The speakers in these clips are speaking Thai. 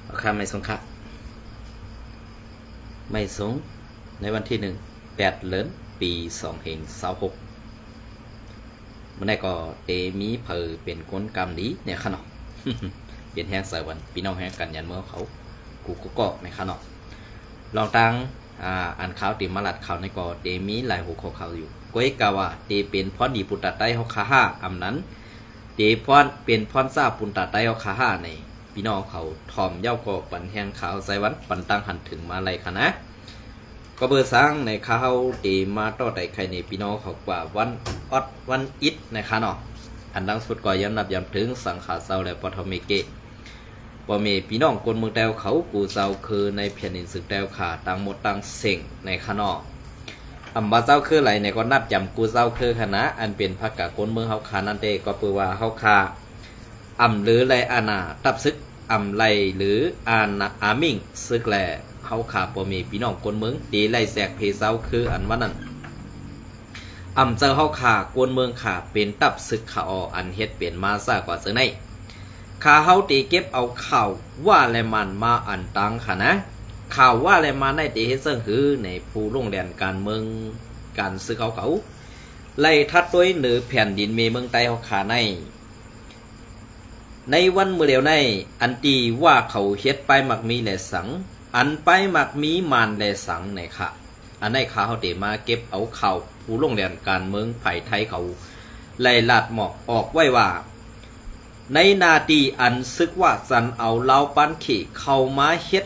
ราคาไม่สงค่ะไม่สงในวันที่8 เดือนปี2526เมื่อได้ก็เตมีเผยเป็นคนกรรมดีเนี่ยขนาด เป็นแห้งสายวันพี่น้องแห้งกันยันเมื่อเขากูก็ในขนาดลองตั้งอ่านข่าวตีมาลัดข่าวในก็เตมีหลายหัวข้อข่าวอยู่ก้อยกาว่าเตเป็นพรดีปุตตะไตเขาขาห้าอำนั้นเตพรเป็นพรทราบปุตตะไตเขาขาห้าในพี่น้องเขาทอมเย้าก็ปันแห้งข่าวสายวันปันตั้งหันถึงมาอะไรคะนะก็เบอร์สร้างในข่าวตีมาต่อใดใครในพี่น้องเขากว่าวันอดวันอิดนะคะเนาะอันดังสุดก็ย้ำนับย้ำถึงสังขารเศร้าและปฐมเมเกปเมพี่น้องคนเมืองแต้วเขากูเศร้าคือในแผ่นดินศึกแต้วขาต่างหมดต่างเส่งในขนออัมบาเจ้าคือไหลในก็นับจำกูเศร้าคือคณะอันเป็นพักกะคนเมืองเฮาคานั่นเองก็เปือว่าเฮาคาอ่ำหรือไรอาณาตับซึกอ่ำไรหรืออามิ่งซึกแหล่เฮาขาปเมพี่น้องคนเมืองดีไรแสกเพเศร้าคืออันว่านั้นอ่ำเจ้าเฮาขากวนเมืองขาเป็นตับซึกขาออันเฮ็ดเปลี่ยนมาซะกว่าเสือในข้าเฮาตีเก็บเอาข่าวว่าแลมันมาอันตังค่ะนะข่าวว่าแลมันได้ตีเฮ็ดเสิ่งหือในผู้ลงแดนการเมืองการซื้อเขาไล่ทัดด้วยเหนือแผ่นดินเมืองใต้เฮาขาในวันมื้อเดียวในอันตีว่าเขาเฮ็ดไปมักมีแลสังอันไปมักมีมานแลสังในค่ะอันในข้าเฮาตีมาเก็บเอาข่าวผู้ลงแดนการเมืองไผ่ไทยเขาไล่ลาดหมอกออกไว้ว่าในนาทีอันซึกว่าสันเอาเล่าปันขี่เข้ามาเฮ็ด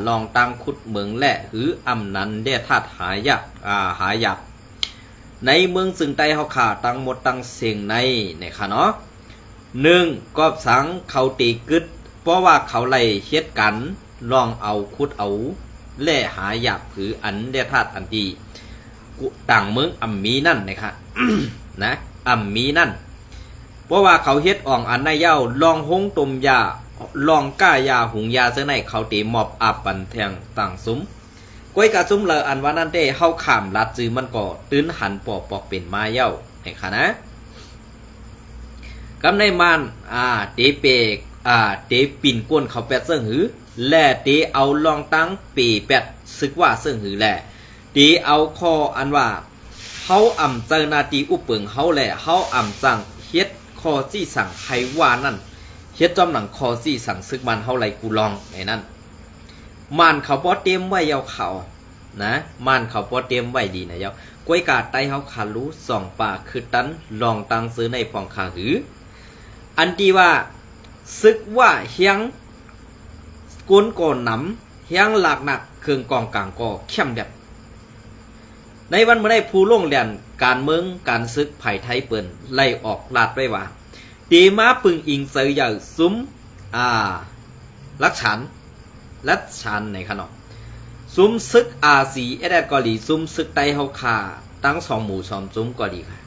ลองตั้งขุดเมืองและหืออำนั้นได้ทัดหายากหายากในเมืองซึ่งใต้เฮาขาตั้งหมดตั้งเสียงในค่ะเนาะ1กอบสังเขาตีกึดเพราะว่าเขาไล่เฮ็ดกันลองเอาขุดเอาและหายากหืออันได้ทัดอันดีต่างเมืองอัมมีนั่นนะคะ นะอัมมีนั่นเพราะว่าเขาเฮ็ดอ่องอันในเย้าลองหงตมยาลองก้ายาหุงยาเสื้อในเขาตีมอบอับปันแทงต่างซุ้มก้อยกะซุ้มเลออันว่านั่นเด้เฮาขามลัดจือมันก็ตื้นหันปอกเป็นมาเย้าให้ค่ะนะกำในมันเตเปกเตปิ่นก้นเขาแปดเสื้อหือแล่เตเอาลองตั้งปีแปดซึกว่าเสื้อหือแล่เตเอาคออันว่าเฮาอ่ำเจอนาตีอุปเปิงเฮาแหละเฮาอ่ำสั่งเฮ็ดคอซี่สั่งไขว่านั่นเฮ็ดจอมหนังคอซี่สั่งซึกมันเฮาไหลกูลองไอ้นั่นมันเขาบ่เตรียมไว้ยาวเขานะมันเขาบ่เตรียมไว้ดีนะยาวกล้วยกาไตเฮาขารู้2ป่าคือตันลองตังซื้อในปองขาหืออันที่ว่าซึกว่าเฮียงก้นก่อนหนำเฮียงหลักหนักเครื่องกองกลางก็เข้มแบบในวันเมื่อได้ผู้ลงเรียนการเมืองการซึกไผ่ไทยเปิ่นไล่ออกลาดไว้ว่าตีมาปึงอิงเสยใหญ่ซุ้มลักฉันในขนมซุ้มซึกสีเอเดกอลีซุ้มซึกไตเฮาคาตั้ง2 หมู่ 2ซุ้มก็ดีค่ะ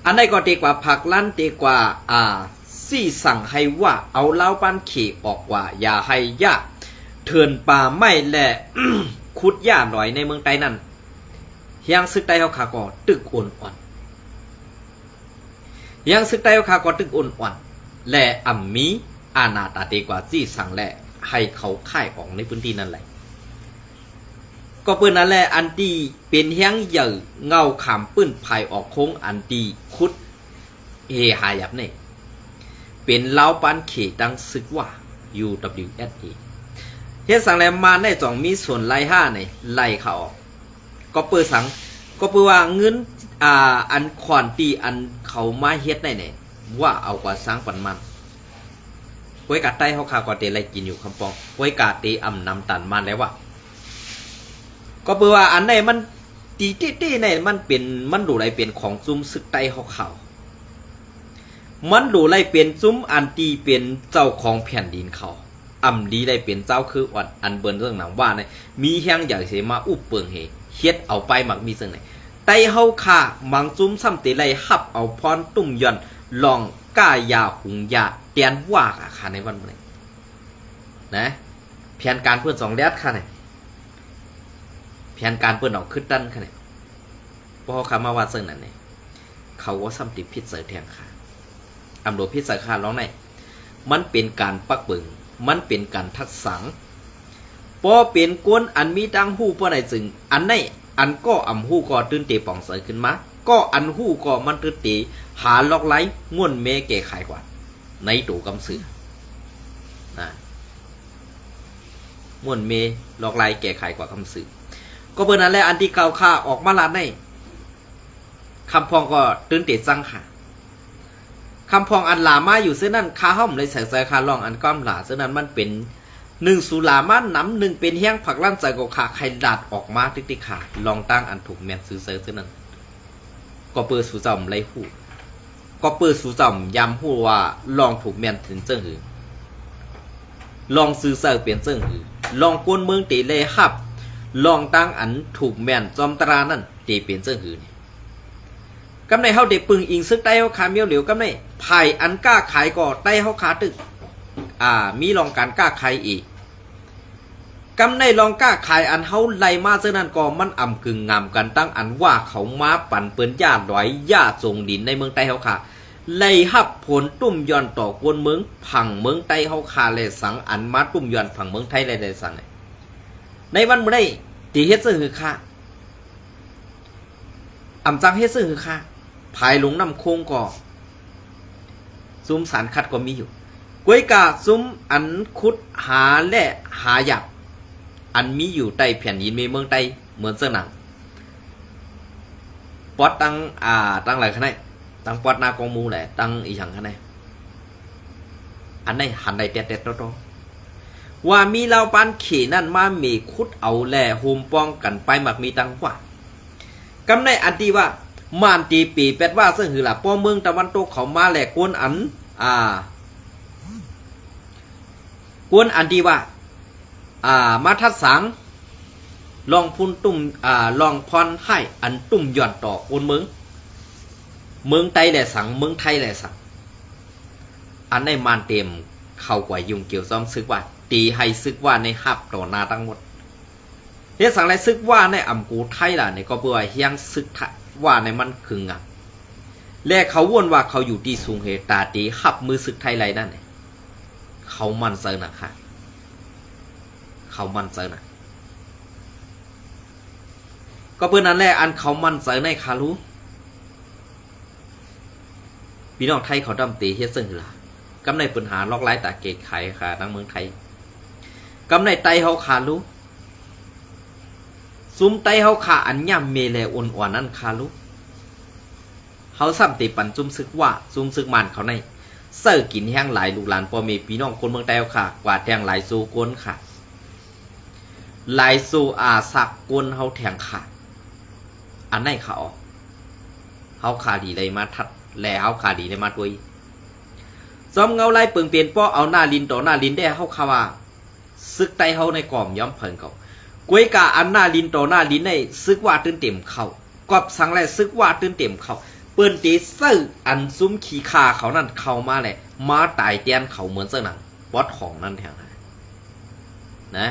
อันใดก็ดีกว่าผักลั่นดีกว่าซี่สั่งให้ว่าเอาเล้าปั้นขี่ออกว่าอย่าให้ยากเถื่อนป่าไม่แหละ ขุดหญ้าหน่อยในเมืองไต้นั่นยังซึกไตเฮาขาก็ตึกอ่อนยังซึกไตเฮาขาก็ตึกอ่อนและอัมมีอาณาตาเตกว่าจี้สั่งและให้เขาค่ายออกในพื้นที่นั่นแหละก็เปิ้นนั่นแหละอันตีเป็นเฮียงใหญ่เงาขามปื้นภายออกโค้งอันตีคุดเฮหายับนี่เป็นเล้าปันเขตังซึกว่า UWSA เฮ็ดสั่งแล้วมาได้จ่องมีส่วนไล่5ในไล่เขาออกก็เปิดสังก็เปิดว่าเงินอันขอนตีอันเขามาเฮ็ดได้เนี่ยว่าเอากว่าสร้างปันมันกล้วยกาดใต้เฮาขาก็เตไล่กินอยู่คำปองกล้วยกาดเตอำนำตันมันแล้วว่าก็เปิดว่าอันไหนมันตีในมันดูไรเป็นของซุ่มซึกใต้เฮาเขามันดูไรเป็นซุ่มอันตีเป็นเจ้าของแผ่นดินเขาอำดีได้เป็นเจ้าคือวัดอันเบิ่นเรื่องหนังว่าเนี่ยมีแห้งใหญ่เสมาอุปเปิงเฮเฮ็ดเอาไปมักมีซึ่งไหนไตเฮาค่ามังซุ่มซ้ำเตไลฮับเอาพรตุ่มย่อนลองก้ายาหุงยาเตียนว่าค่ะในวันนี้นะแผนการเพื่อน2 แดดค่ะเนี่ยแผนการเพื่อนออกขึ้นดันค่ะเนี่ยพอเขามาว่าซึ่งนั้นเนี่ยเขาว่าซ้ำติดพิษเสยแทงค่ะอำโดพิษเสยค่ะร้องไหนมันเป็นการปักเบิ่ง มันเป็นการทักษะพอเป็นกวนอันมีดังหู้ป้อไหนจึงอันไหนอันก็อำหู้ก็ตื่นเตป่องเสยขึ้นมาก็อันหู้ก็มันตื่นเตหาล็อกไล่ง่วนเมแก่ไขกว่าในตัวกำสือนะม่วนเมล็อกไล่แก่ไขกว่ากำสือก็เบอร์นั้นแหละอันที่เก่าค่าออกมาลาดในคำพองก็ตื่นเตจังค่ะคำพองอันหลามาอยู่เส้นนั้นคาห้อมเลยใส่คาลองอันก้อมหลาเส้นนั้นมันเป็น1สุลามาน้ำ1เป็นแห้งผักลั่นใจก็ขาไข่ดาดออกมาติ๊กขาลองตั้งอันถูกแมนซื้อเส้นนั้นก็เปิดสู่จอมไรหูก็เปิดสู่จอมยำหูว่าลองถูกแมนถึงเจิ้งหือลองซื้อเส้เปลี่ยนเจิ้งหือลองกวนเมืองตีเลยฮับลองตั้งอันถูกแมนจอมตรานั่นตีเปลี่ยนเจิ้งหือกำในเฮาเด็กปึงอิงซึกใต้เฮาขาเมียวเหลียวกำในไผ่อันกล้าขายก็ใต้เฮาขาตึกมีลองการกล้าขายอีกกำในลองกล้าขายอันเฮาไล่มาเสื้อนั้นก็มันอ่ำกึ่งงามกันตั้งอันว่าเขามาปั่นเปิ้นญาติร้อยญาติทรงดินในเมืองใต้เฮาขาไล่ฮับผลตุ่มย้อนต่อกวนเมืองผังเมืองใต้เฮาขาเลยสังอันมาตุ่มย้อนผังเมืองไทยเลยสังในวันมื้อใดที่เฮ็ดซื่อคือค่าอ่ำจังเฮ็ดซื่อคือค่าภายลงน้ำโค้งก็ซุ้มสารคัดก็มีอยู่กวยกาซุ้มอันคุดหาและหาหยับอันมีอยู่ใต้แผ่นดินเมืองใต้เหมือนเสื้อหนังปอดตั้งหลายขนาดตั้งปอดนากองมูแหละตั้งอีหยังขนาดอันไหนหันใดเต็ดโตว่ามีเราปานเขนั่นมาเมคุดเอาแหล่โฮมป้องกันไปหมักมีตังกว่ากำในอันที่ว่ามานตีปีเป็ดว่าซึ่งหือละป้อเมืองตะวันตกเขามาแหลกกวนอันกวนอันที่ว่ามาทัดสังลองพุ่นตุ่มลองพรให้อันตุ่มหย่อนต่อกวนเมืองไทยแหละสังเมืองไทยแหละสังอันในมานเต็มเข้ากว่ายุงเกี่ยวซ้อมซึกว่าตีให้ซึกว่าในหับต่อนาทั้งหมดเรื่องสังไรซึกว่าในอ่ำกูไทยล่ะเนี่ยก็เพื่อเฮียงซึกว่าในมันคึงอ่ะและเขาวนว่าเขาอยู่ที่สูงเหตุตาตีหับมือซึกไทยไรนั่นเนี่ยเขามันเซอร์นะค่ะเขามันเซอร์นะก็เพื่อนนั้นแหละอันเขามันเซอร์ในคารู้พี่น้องไทยเขาดำตีเฮ็ดซึ่งล่ะกำในปัญหาล็อกไล่ตาเกตไขค่ะทั้งเมืองไทยกำในไตเขาขารู้ซุ้มไตเฮาขาอันย่ำเมเลอ่อนๆนั่นคาลุเฮาซ้ำติปันซุ่มซึกว่าซุ่มซึกมันเขาในเสิร์กินแห้งหลายลูกหลานพ่อแม่พี่น้องคนเมืองไต้เฮาขากว่าแทงหลายสู่กวนค่ะหลายสู่สักกวนเฮาแทงขาอันไหนขาออกเฮาขาดีเลยมาทัดแลเฮาขาดีเลยมาด้วยซ้อมเงาไล่เปิงเปลี่ยนป้อเอาหน้าลินต่อหน้าลินได้เฮาคาว่าซึกไต้เฮาในกล่อมย้อมเพิ่งเขากวยกาอันหน้าลินต่อหน้าลินในซึกว่าตื่นเต็มเขากอบสังแลซึกว่าตื่นเต็มเขาเปิ้นตีเสื้ออันซุ้มขี้คาเขานั่นเข้ามาแหละมาตายเตียนเขาเหมือนเสื้อหนังวัดของนั่นแทงนะ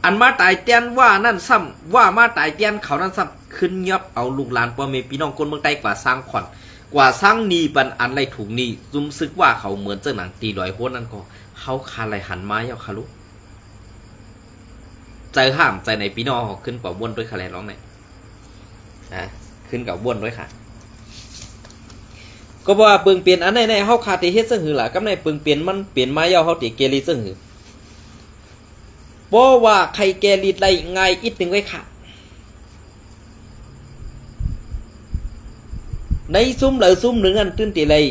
อันมาตายเตียนว่านั่นซ้ำว่ามาตายเตียนเขานั่นซ้ำขึ้นยับเอาลูกหลานพ่อแม่พี่น้องคนเมืองใต้กว่าสร้างขวัญกว่าสร้างนีปันอันไรถูกนีซุ้มซึกว่าเขาเหมือนเสื้อหนังตีลอยโคนั่นก็เขาคาไรหันมาเยาคารุใจห้ามใจในพี่น้องขึ้นกว่าบ้วนด้วยคะแนนร้องไหนขึ้นกับบ้วนด้วยค่ะก็ว่าเปลืองเปลี่ยนอันไหนเฮาขาดที่เฮ็ดซึ่งหือล่ะกับในเปลืองเปลี่ยนมันเปลี่ยนมาเยาเฮาติเกลีซึ่งหือบ่ว่าใครแกลีได้ง่ายอีกนึงไว้ค่ะในซุ้มเหลือซุ้มหนึ่งอันตื้นติเลย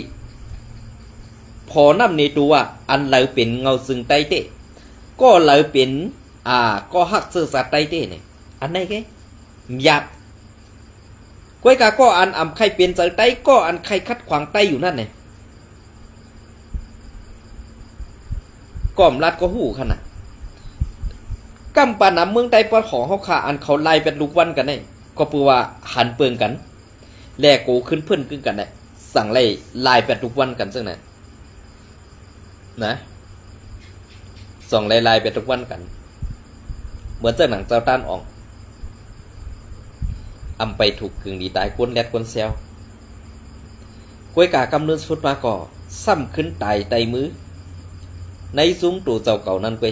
พอนำในตัวอันเหลือเป็นเงาซึ่งใต้เตก็เหลือเป็นก็หักซื่อสัตย์ใต้เต้เนี่ยอันไหนแกหยาบกวยกาก็อันอ่ำใครเปลี่ยนใจใต้ก็อันใครคัดขวางใต้อยู่นั่นเนี่ยก่อมรัดก็หูขนาดกำปาน้ำเมืองใต้ปอดของเขาขาอันเขาไล่เป็นลูกวันกันเนี่ยก็เพื่อว่าหันเปิงกันแลกโกขึ้นเพิ่นขึ้นกันเนี่ยสั่งไล่เป็นลูกวันกันซึ่งเนี่ยนะส่องไล่เป็นลูกวันกันเหมือนเจ้าหนังเจ้าต้านอ่องอำไปถูกกึ่งดีตายกวนแลดกวนเซลกวยกากำเนิดสุดมาก่อซ้ำขึ้นตายไตมือ ในซุ้มตู่เจ้าเก่านั้นก็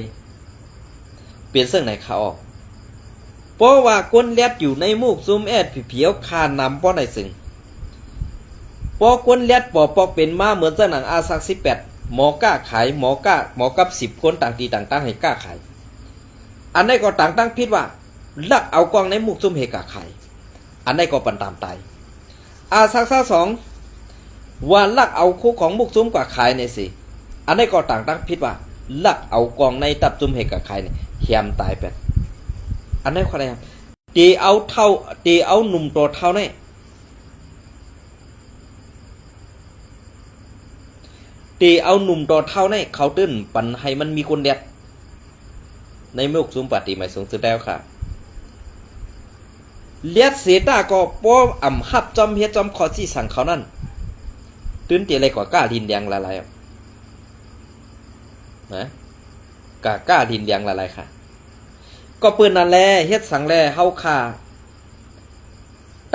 เปลี่ยนเสื้อไหนขาออกเพราะว่าก้นเลียดอยู่ในมูกซุ้มแอดผีเผียวคานำป้อในซึ่งพอก้นเลียดปอปอกเป็นมาเหมือนเจ้าหนังอาซัก18หมอกล้าขายหมอกับ10คนต่างตีต่างตั้งให้กล้าขายอันนี้ก็ต่างตั้งพิดว่าลักเอากองในมูกซุ้มให้กล้าขายอันนี้ก็ปันตามตายอาซัก2ว่าลักเอาคู่ของมุกซุ้มกว่าขายในสิอันนี้ก็ต่างตั้งพิดว่าลักเอากองในตับซุ้มให้กล้าขายเนี่ยเหียมตายไปอันนี้อะไรครับตีเอาหนุ่มตัวเท่านี่ตีเอาหนุ่มตัวเท่านี่เขาตื้นปันให้มันมีคนเด็ดในมุกซุ้มปฏิไม่สงสุดแล้วค่ะเลียดเสียตาก็ป้ออ่ำหับจอมเฮ็ดจอมขอที่สั่งเขานั่นตื้นตีอะไรกว่ากล้าดินแดงละลายนะกล้าดินแดงละลายค่ะก็ปืนนั่นแหละเฮ็ดสังแลเฮาค่า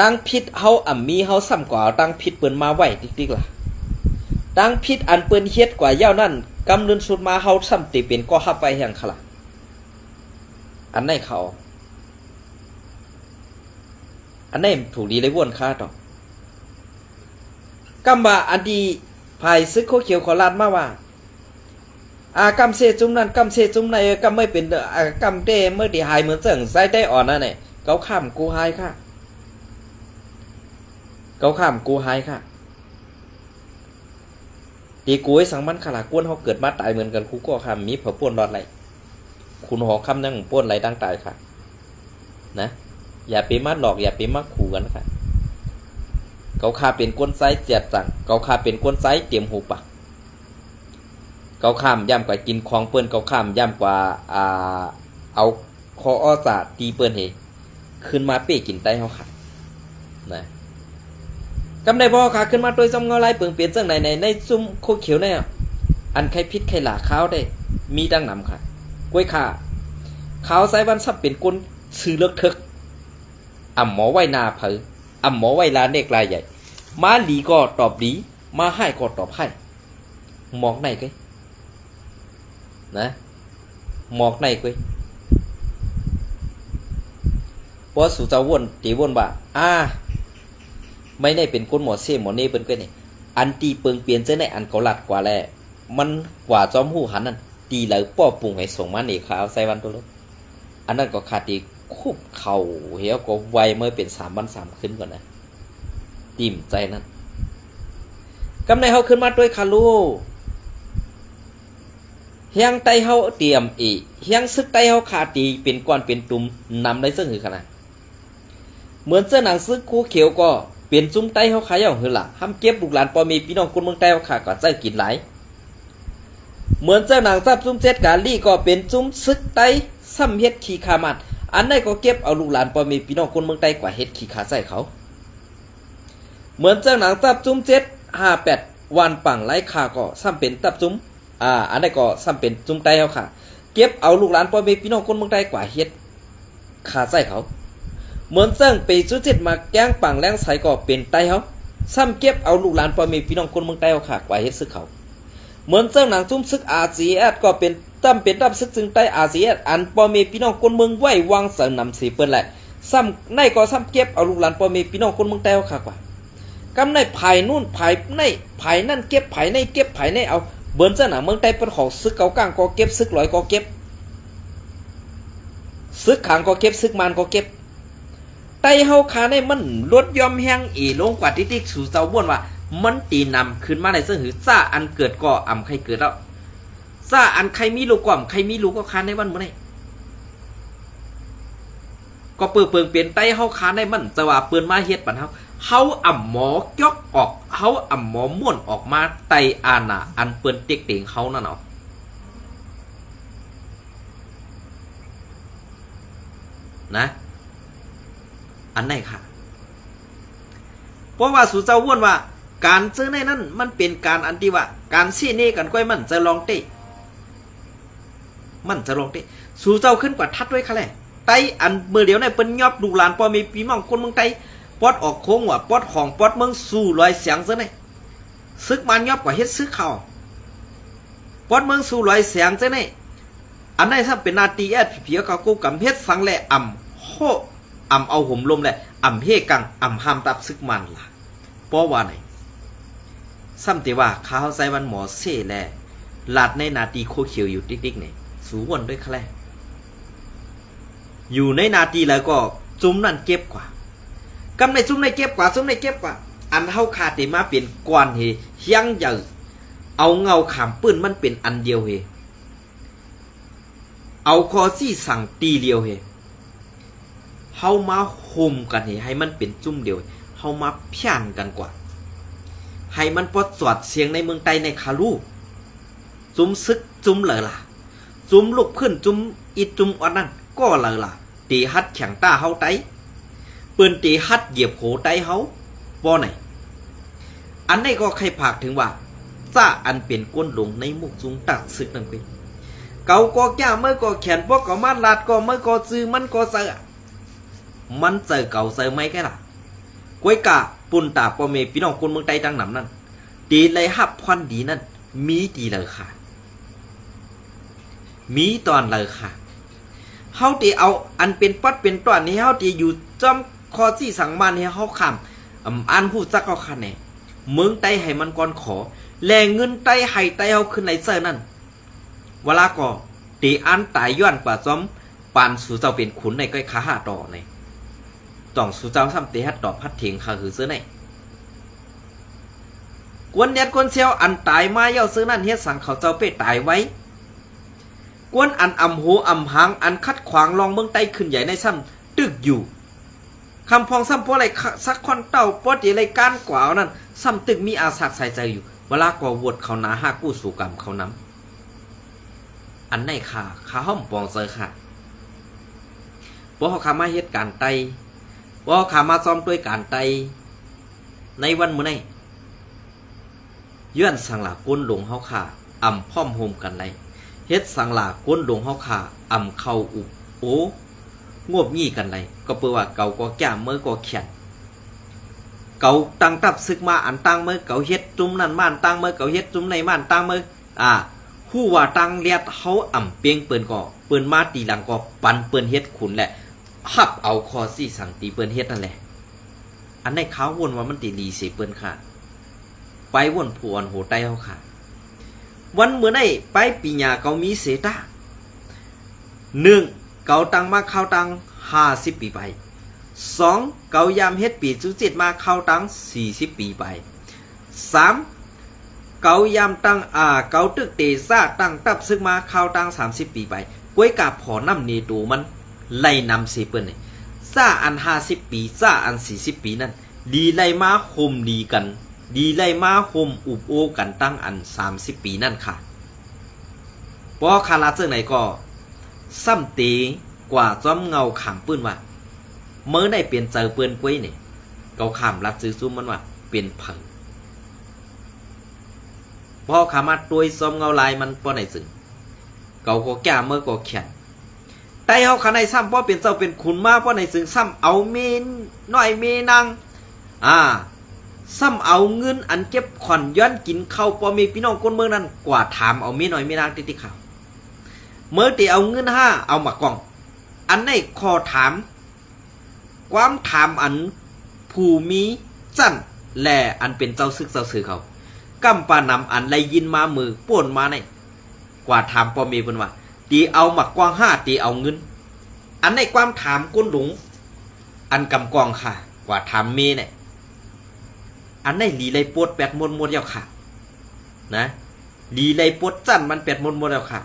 ตั้งพิษเฮาอ่ำมีเฮาซ้ำกว่าตั้งพิษเปิ้นมาไว้ติ๊กๆล่ะตั้งพิษอันเปิ้นเฮ็ดกว่าเย้านั่นกำเนินสุดมาเฮาซ้ำติเป็นก็ฮับไปแห่งค่ะล่ะอันไหนเขาอันไหนถูกดีเลยวนค่าต่อกำว่าอันดีภายซึกโคเขียวขอลาดมาว่ากำเสจุ่มนั่นกำเสจุ่มในกำไม่เป็นกำเต้เมื่อที่หายเหมือนเสื่องไส้ได้อ่อนนั่นเนี่ยเขาข้ามกูหายค่ะเขาข้ามกูหายค่ะตีกูให้สังมันขลาดกวนเขาเกิดมาตายเหมือนกันกูก็ข้ามมีเผาป่วนรอดไหลคุณหอคำนั่งป่วนไหลดังตายค่ะนะอย่าไปมัดหลอกอย่าไปมัดขู่กันค่ะเขาข้าเป็นก้นไซเจียดจังเขาข้าเป็นก้นไซเตรียมหูปักเขาข้ามย่ำกว่ากินของเปิ้นเขาข้ามย่ำกว่าเอาคออ้อสาตีเปิ้นเหขึ้นมาเป้กินไตเขาค่ะนะกำได้บ่ค่ะขึ้นมาโดยจำเงาลายเปิงเปลี่ยนจังในซุ่มโคเขียวเนี่ยอันไข่พิษไข่หลาข้าวได้มีดังนำค่ะกล้วยข่าขาวไซวันซับเป็นก้นซื้อเลิกเถิกอ่ำหมอไว้นาเผออ่ำหมอไว้ลาเนกลายใหญ่มาหลีก็ตอบหลีมาให้ก็ตอบให้หมอกไหนก็นะหมอกในกุ้ยเพราะสุเจ้าวนตีวนบ่าไม่ได้เป็นคนหมอเสียหมอเน่เป็นกุ้ยนี่อันตีเปิงเปลี่ยนเจ้าในอันเกาลัดกว่าแลมันกว่าจอมหูหันนั่นตีแล้วป้อปุ่งให้ส่งมาเนขาวใส่วันตัวลบอันนั้นก็ขาดตีคุบเข่าเหี้ยก็ไวเมื่อเป็น3 วัน 3 คืนก่อนนะติ่มใจนั่นกำในเขาขึ้นมาด้วยคารูเฮียงไตเฮาเตรียมอีเฮียงซึกไตเฮาขาตีเป็นก้อนเป็นตุ่มนำได้ซึ่งคือขนาดเหมือนเสื้อหนังซึกคู่เขียวก็เป็นจุ้มไตเฮาขายเอาหือล่ะห้ามเก็บลูกหลานปอมีพี่น้องคนเมืองไตเฮาขาก็ใจกินหลายเหมือนเสื้อหนังซับจุ้มเจ็ดกาลี่ก็เป็นจุ้มซึกไตซ้ำเฮ็ดขี้ขามันอันไหนก็เก็บเอาลูกหลานปอมีพี่น้องคนเมืองไตกว่าเฮ็ดขี้ขาใส่เขาเหมือนเสื้อหนังซับจุ้ม758วันปังไร้ขาก็ซ้ำเป็นตับจุ้มอันนี้ก็ซ้ำเป็นจุ่มไตเขาค่ะเก็บเอาลูกหลานพ่อแม่พี่น้องคนเมืองไทยกว่าเฮ็ดขาใส่เขาเหมือนเจ้งไปจุดเจ็ดมาแกงปังแรงใสก็เป็นไตเขาซ้ำเก็บเอาลูกหลานพ่อแม่พี่น้องคนเมืองไทยเขาค่ะกว่าเฮ็ดซึกเขาเหมือนเจ้งหนังจุ่มซึกRCSก็เป็นตับซึกจึงไตRCSอันพ่อแม่พี่น้องคนเมืองไว้วางเสนำสีเปิ้นแหละซ้ำในก็ซ้ำเก็บเอาลูกหลานพ่อแม่พี่น้องคนเมืองไทยเขาค่ะกว่ากำในภายนู่นภายในภายนั่นเก็บภายในเก็บภายในเอาเบิ้นเจ้าหนังเมืองไทยเป็นของซึกเก่ากลางก็เก็บซึกลอยก็เก็บซึกขางก็เก็บซึกมันก็เก็บไตเฮาขาในมันลดยอมแห้งลงกว่าที่สู่เจ้าบ้วนว่ามันตีนำขึ้นมาในซึ่งหือซ่าอันเกิดก็อ่ำใครเกิดแล้วซ่าอันใครมีลูกก็อ่ำใครมีลูกก็ขาในวันมื้อนี้ก็เปิงเปลี่ยนไตเฮาขาในมันจะว่าเปิ้นมาเฮ็ดปันเฮาอ่ำหมอยกออกเฮาอ่ำหมอม่วนออกมาไตอาน่ะอันเปิ้นเต็กเต็งเฮานั่นเนาะนะอันไหนค่ะเพราะว่าสุเจ้าว่นว่าการซื้อในนั้นมันเป็นการอันที่ว่าการซี่เน่กันก้อยมันจะลองเตะมันจะลองเตะสุเจ้าขึ้นกว่าทัดด้วยค่ะแหละไตอันเมื่อเดียวในเปิ้นยอบดูหลานพอมีพี่น้องคนเมืองไตปอดออกโค้งว่าปอดของปอดเมืองสู่ลอยเสียงซะนี่ซึกมันยอบกว่าเฮ็ดซึกเขา ปอดเมืองสู่ลอยแสงจังได๋อันไหนถ้าเป็นนาตีแอดเพียก็กูกำเฮ็ดสังแลอ่ำโหอ่ำเอาห่มลมแหละอ่ำเฮกังอ่ำห้ามตับซึกมันล่ะเพราะว่าไหนซ้ำแต่ว่าข้าใส่วันหมอเซ่แลลาดในนาตีโคเขียวอยู่ติ๊กๆนี่สูวนด้วยคะแลอยู่ในนาตีแล้วก็จุ้มนั่นเก็บกว่ากำในจุ้มในเก็บกว่าจุ้มในเก็บกว่าอันเฮาขาดได้มาเป็นกวนเฮเฮียงใหญ่เอาเงาขามปืนมันเป็นอันเดียวเฮเอาคอซี่สั่งตีเดียวเฮเฮามาโฮมกันเฮให้มันเป็นจุ้มเดียวเฮามาเพี้ยนกันกว่าให้มันปลดสวดเสียงในเมืองไทยในคาลูจุ้มซึกจุ้มเลยล่ะจุ้มลุกขึ้นจุ้มอีจุ้มอันนั้นก็เลยล่ะตีฮัดแข็งตาเฮาไตปืนตีฮัดเหยียบโหไตเฮาบ่ไหนอันนี้ก็ใครผากถึงว่าจ้าอันเป็นก้นหลงในมุกจุงตักซึกนั่นเป็นเกาก็แก้เมื่อก็แขนพวกก็มาลาดก็เมื่อก็ซื้อมันก็เสือมันเจอเก่าเสือไหมแค่ล่ะก้วยกะปุ่นตาปอเมพี่น้องคนเมืองไทยดังหนำนั่นตีเลยหับควันดีนั่นมีตีเลยค่ะมีตอนเลยค่ะเฮาตีเอาอันเป็นปัดเป็นตอนนี้เฮาตีอยู่จอมคอซี่สังมันให้เฮาคำอันพูดซักเขาคันแน่เมืองไต้ให้มันก่อนขอแลเงินไต้ให้ไต้เฮาขึ้นในเซอร์นั่นเวลาก็ตีอันตายย้อนกว่าจอมปานสู่เจ้าเป็นขุนในก้อยขาหาต่อในต้องสู่เจ้าซ้ำตีฮัดดอกพัดเถียงขาคือเสื้อในกวนเด็ดกวนเซียวอันตายมาเย้าซื้อนั่นเฮ็ดสั่งเขาเจ้าเป้ตายไว้กวนอันอำหูอำหางอันคัดขวางลองเมืองไต้ขึ้นใหญ่ในซ้ำตึกอยู่คำพองซ้ำพวอะไรสักคอนเต้าปอดอะไรก้านกว่านั่นซ้ำตึกมีอาสักใส่ใจอยู่เวลาก่อวดเขาหนาห้ากู้สู่กรรมเขานำอันไหนค่ะขาห้อมปองเซอร์ค่ะเพราะเขาขามาเฮ็ดการไตเพราะเขาขามาซ้อมด้วยการไตในวันมื้อนี้ย้อนสังหลาก้นหลงเฮาค่ะอ่ำพร้อมโฮมกันไรเฮ็ดสังหลาก้นหลงเฮาค่ะอ่ำเข้าอุบโองวบงี้กันไรก็เปื่อว่าเก่าก็แก่เมื่อก็เขียนเก่าตั้งตับซึกมาอันตั้งเมื่อเก่าเฮ็ดจุ้มนั่นม่านตั้งเมื่อเก่าเฮ็ดจุ้มในม่านตั้งเมื่อผู้ว่าตั้งเลียดเฮาอ่ำเปียงเปิ้นก็เปิ้นมาตีหลังก็ปันเปิ้นเฮ็ดขุนแหละหับเอาคอซี่สั่งตีเปิ้นเฮ็ดนั่นแหละอันในเขาวนว่ามันตีดีสิเปิ้นค่ะไปวนผวนโหไตเฮาค่ะวันเมื่อไหนไปปีญาเกามีเสตา1เกาตังมาเข้าตัง50ปีไป2เกายามเฮ็ดปีจุจิตมาเข้าตัง40ปีไป3เกายามตังเกาตึกเตซ่าตังตับซึกมาเข้าตัง30ปีไปก้วยกาพอน้ำเนตูมันไล่นำสิเปิ้นนี่ซ่าอัน50ปีซ่าอัน40ปีนั่นดีไล่มาคมดีกันดีไล่มาคมอุบโอกันตั้งอัน30ปีนั่นค่ะพอคาราเจอไหนก็ซ้ำตีกว่าจอมเงาขามปืนว่าเมื่อได้เปลี่ยนเจอปืนกุ้ยเนี่ยเกาขามรัดซื้อซุ่มมันว่าเป็นเผงพอขามาตัวจอมเงาลายมันป้อไหนสึงเกาก็แก่เมื่อก็แข็งแต่เฮาขาในซ้ำป้อเป็นเจ้าเป็นขุนมาป้อไหนสึงซ้ำเอาเมนน้อยเมนางซ้ำเอาเงินอันเก็บขอนย้อนกินเข้าป้อมีพี่น้องคนเมืองนั้นกว่าถามเอาเมนน้อยเมนางติข่าวเมื่อตีเอาเงิน5เอามากล่องอันในขอถามความถามอันผู้มีจั่นแลอันเป็นเจ้าซึกเจ้าสือเขากำปานำอันไล่ยินมามือป่วนมาในกว่าถามปอมีเพิ่นว่าตีเอาหมักกวาง5ตีเอาเงินอันในความถามก้นหลงอันกำกองค่ะกว่าถามเมเนี่ยอันในลีไลปวด8มวนๆแล้วค่ะนะลีไลปวดจั่นมัน8มวนๆแล้วค่ะ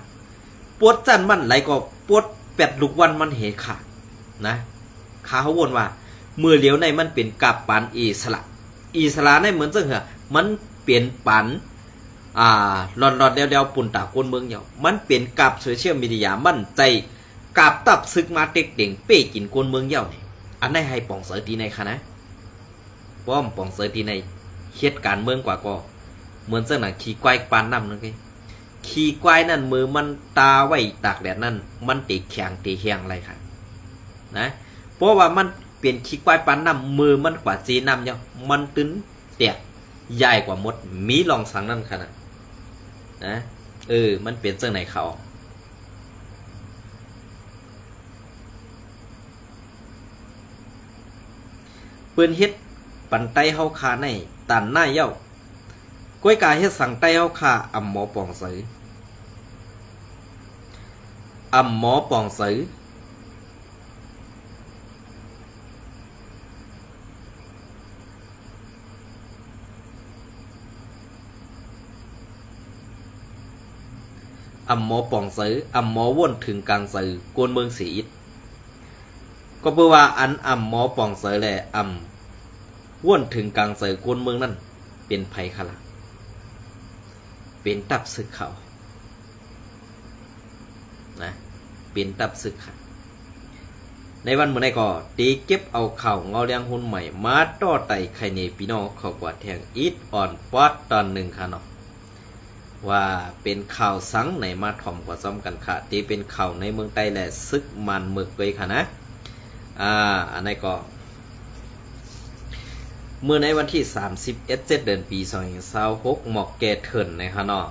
ปวดจันมันไหลก็ปวด8ลูกวันมันเหขาดนะขาเขาวนว่าเมื่อเหลียวในมันเป็นกับปานอิสระในเหมือนจังเหรอมันเปลี่ยนปันหลอนๆเดียวๆปุ่นตาคนเมืองเหี่ยวมันเปลี่ยนกับโซเชียลมีเดียมันใจกับตับซึกมาเต็กเด่งเป้กินคนเมืองเหี่ยวนี่อันไหนให้ป่องเสยตีในค่ะนะป้อมป่องเสยตีในเฮ็ดการเมืองกว่าก็เหมือนจังหนังขี่ควายปานน้ำนั่นไงขี่ควายนั่นมือมันตาไว้ตากแดดนั่นมันตีแข็งตีเฮียงอะไรค่ะนะเพราะว่ามันเปลี่ยนขี่ควายปันน้ำมือมันกว่าจีน้ำเนี่ยมันตึ้นเตียใหญ่กว่าหมดมีลองสังนั่นค่ะนะ มันเป็นจังไหนเขาเปิ้นเฮ็ดปันไตเฮาคาในตันหน้าเย้าก้อยกาเฮ็ดสั่งไตเฮาคาอำหมอปองเสยอำหมอปองเสยอำหมอปองเสยอำหมอว่นถึงกลางเสยกวนเมืองสีอิดก็เพื่อว่าอันอำหมอปองเสยแหละอำว่นถึงกลางเสยกวนเมืองนั่นเป็นไผคะละเป็นตับศึกเขานะเป็นตับศึกค่ะในวันเมื่อไหร่ก็ตีเก็บเอาเข่าเงาเลี้ยงหุ่นใหม่มาต่อไต่ไข่เนปีน้องเขากว่าแทงอีทอ่อนปอดตอนหนึ่งค่ะเนาะว่าเป็นข่าวสังในมาถ่อมกว่าซ้อมกันค่ะตีเป็นข่าวในเมืองไต้แหละซึกมันเมือกเลยค่ะนะอันนี้ก็เมื่อในวันที่31เดือนปี2026หมอกแก่เถินนะคะเนาะ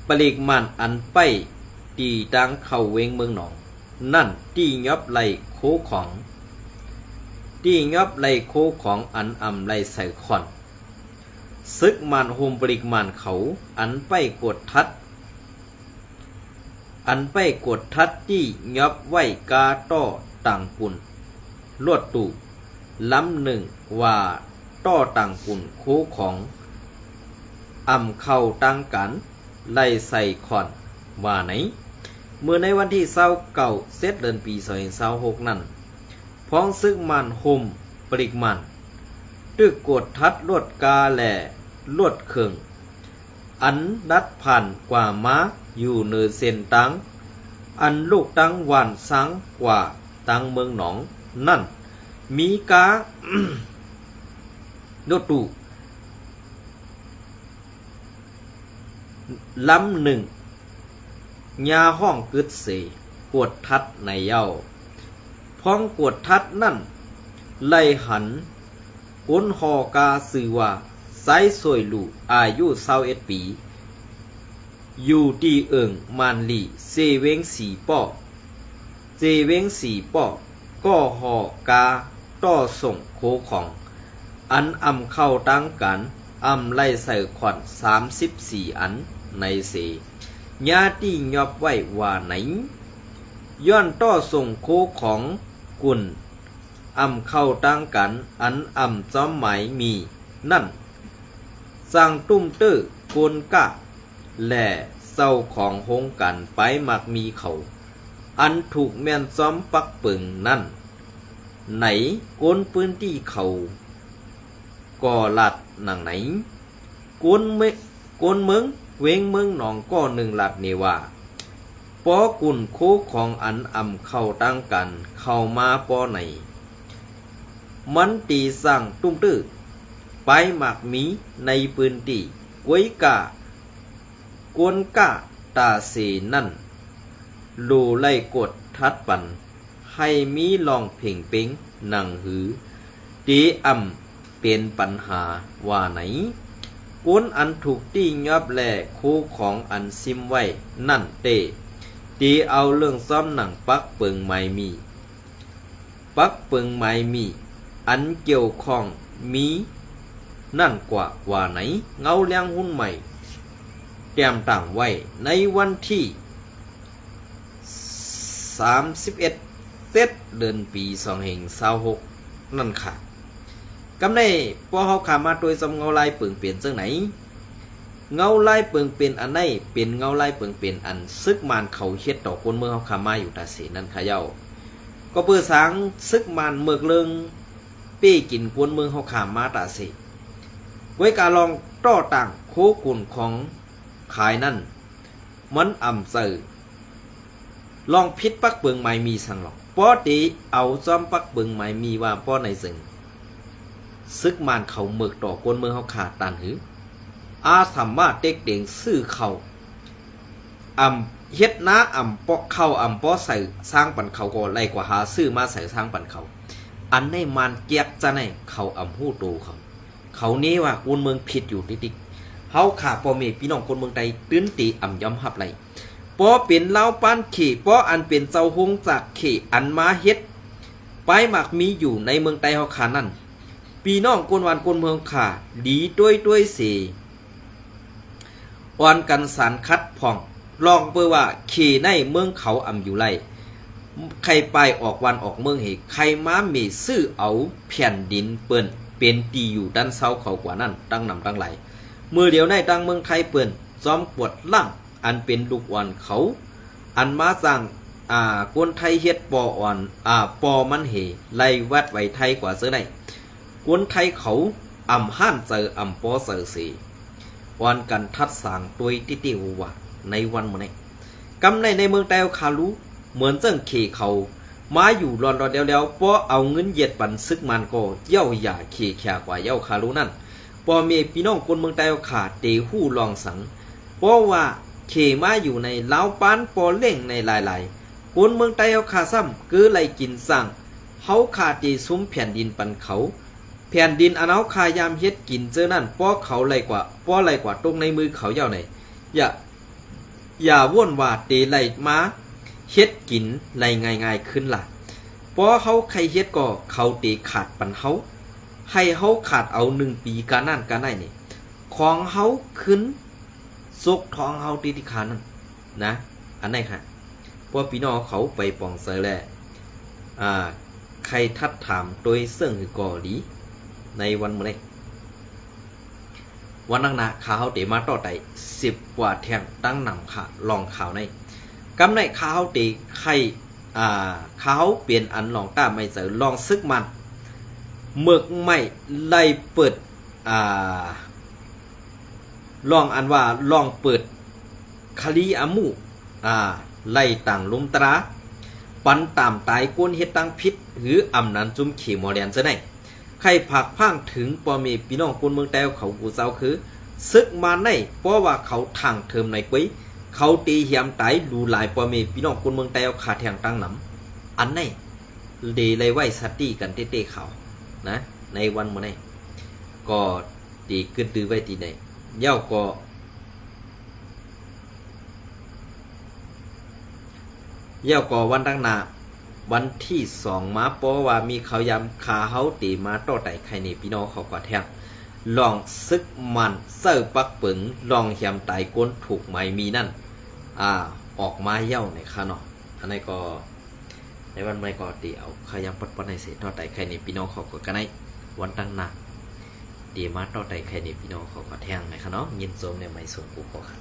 ปลีกมันอันไปตีดังเข้าเวงเมืองหนองนั่นตียอบไหลโคของตียอบไหลโคของอันอำไหลใส่ขอนซึกมันโฮมปลีกมันเขาอันไปกดทัดที่ยอบไว้กาต้อต่างปุ่นลวดตู่ล้ำหนึ่งว่าต้อต่างปุ่นโคของอำเข้าตั้งกันไล่ใส่ขอนว่าไหนเมื่อในวันที่29เดือนปี2026นั้นพ้องซึกมันโฮมปลีกมันตึกกดทัดลวดกาแหล่ลวดเคืองอันดัดผ่านกว่าม้าอยู่เนือเส้นตังอันลูกตังหวานสังกว่าตังเมืองหนองนั่นมีกา โนตุล้ำหนึ่งยาห้องกึดเสกวดทัดในเย้าพ้องกวดทัดนั่นไล่หันก้นหอกาสื่อว่าไซสวยลูอายุ21ปีอยู่ที่เอิงมานลีเซเวงสีป้อก็หอกาต้อส่งโคของอันอำเข้าตั้งกันอำไล่ใส่ขวัญ34อันในเสญาติยอบไว้ว่าไหนย้อนต้อส่งโคของกุนอำเข้าตั้งกันอันอำจอมหมายมีนั่นสร้างตุ้มตื้อโกนกะและเศร้าของโฮงกันไปมักมีเขาอันถูกแม่นซ้อมปักปึงนั่นไหนโกนพื้นที่เขาก่อลัดหนังไหนโกนเมืองเวงเมืองหนองก็หนึ่งหลัดเนว่าปอกุนโคของอันอำเข้าตั้งกันเข้ามาปอไหนมันตีสั่งตุ้มตื้อไปหมักมีในพื้นที่กวยกากวนกะตาเสนั่นลูไล่กดทัดปันให้มีลองเพ่งเป้งหนังหือตีอำเป็นปัญหาว่าไหนกวนอันถูกตียอบแหล่คู่ของอันซิมไว้นั่นเตตีเอาเรื่องซ้อมหนังปักเปิงไม้มีอันเกี่ยวข้องมีนั่นกว่าไหนเงาเลี้ยงหุ้นใหม่แต้มต่างไว้ในวันที่31เดือนปี2026นั่นค่ะกำในพอเฮาขามาโดยสำเงาลายเปิงเปลี่ยนจังไหนเงาลายเปิงเป็นอันไหนเป็นเงาลายเปิงเป็นอันซึกมานเขาเฮ็ดต่อคนเมืองเฮาขามาอยู่ตาเสนั่นค่ะเย้าก็เพื่อสร้างซึกมานเมือกเลิงเป้กินคนเมืองเฮาขามาตาเสไว้การลองต่อต่างโคกุนของขายนั่นมันอ่ำเสือลองพิษปักเบิงไม้มีสังหรอกป้อตีเอาซ้อมปักเบิงไม้มีว่าป้อในซึ่งซึกมานเขาเมือกต่อคนเมืองเขาขาดตันหืออาสามารถเด็กเด่งซื้อเขาเฮ็ดน้าปอกเข้าป้อใส่สร้างปันเขาก็ไล่กว่าหาซื้อมาใส่สร้างปันเขาอันในมันเกียกจะในเขาหู้โตเขานี้ว่าคนเมืองผิดอยู่ติ๊ก เฮาขาพ่อแม่พี่น้องคนเมืองใดตื้นตีอ่ำยอมรับไหลป้อเป็นลาวปานเขป้ออันเป็นเจ้าฮงจากเขอันมาเฮ็ดปลายหมากมีอยู่ในเมืองใดเฮาขานั่นพี่น้องคนวันคนเมืองขาดีด้วยเสอ่อนกันสารคัดผ่องลองเพื่อว่าเขในเมืองเขาอ่ำอยู่ไรใครไปออกวันออกเมืองเหใครมาเมซื้อเอาแผ่นดินเปิ้นเป็นตีอยู่ด้านเซาเขากว่านั้นตั้งนำตั้งไหลมือเดียวในดังเมืองไทยเปิ้นจอมปวดล่างอันเป็นลูกอ่อนเขาอันมาสร้างคนไทยเฮ็ดปออ่อนปอมันเหไล่วัดไว้ไทยกว่าเสือได้คนไทยเขาอ่ำห้านเจออ่ำปอเสือสีอ่อนกันทัดสางตัวติวว่าในวันมื้อนี้กำในเมืองแตวคารุเหมือนเจิ้งเขเขามาอยู่รอนเดียวป้อเอาเงินเย็ดปันซึกมันก็เย่าหย่าเขแขกว่าเย่าคารุนั่นป้อเมพี่น้องคนเมืองแตวขาเตหู้ลองสังเพราะว่าเขมาอยู่ในลาวปานปอเล่งในหลายๆคนเมืองแตวขาซ้ำคือไล่กินสร้างเฮาขาตีซุ้มแผ่นดินปันเขาแผ่นดินอันเฮาขายามเฮ็ดกินเจอนั่นป้อเขาไล่กว่าตรงในมือเขาเย่าไหนอย่าว่นว่าเตไล่มาเฮ็ดกินไล่ง่ายๆขึ้นล่ะเพราะเฮาใครเฮ็ดก็เขาเตขาดปันเฮาให้เฮาขาดเอา1 ปีกานั่นกาได้นี่ของเฮาขึ้นซกท้องเฮาที่ขานั่นนะอันไหนฮะเพราะพี่น้องเขาไปปองเสยแลใครทัดถามโดยเสิ่งก่อหลีในวันมื้อนี้วันนังนาข่าวเตมาต่อไต10 กว่าแทงตั้งนำค่ะลองข่าวในกำในข่าวเตใครข่าวเปลี่ยนอันลองต้าไม่เสยลองซึกมันเมึกไม่ไล่เปิดลองอันว่าลองเปิดคลีอามูไล่ต่างลุมตราปันตามตายก้นเฮ็ดตั้งพิษหรืออำนันจุ่มเขมอแดนจะไหนใครผักพังถึงปอมีพี่น้องคนเมืองแต้วเขากูเจ้าคือซึกมาในเพราะว่าเขาทางเทิมในกุ้ยเขาตีเหียมตายดูหลายปอมีพี่น้องคนเมืองแต้วขาแทงตั้งน้ำอันไหนเดเลยไว้สติกันเต้ๆเขานะในวันมื้อนี้ก็ตีกึดดื้อไว้ตีใดเย้าก็วันตั้งหน้าวันที่2มาเพราะว่ามีเขายำขาเฮาตีมาต่อไต่ใครนี่พี่น้องเขาก็แทงลองซึกมันเสิร์ปักปึงลองเหียมตายก้นถูกไม้มีนั่นออกมาเย้าในค่ะเนาะอันนี้ก็ในวันไม่ก็ตีเอาขยำปัดในเศษต่อไต่ใครนี่พี่น้องเขาก็กันได้วันตั้งหน้าตีมาต่อไต่ใครนี่พี่น้องเขาก็แทงในค่ะเนาะยินโสมในไม่ส่งกูก็ค่ะ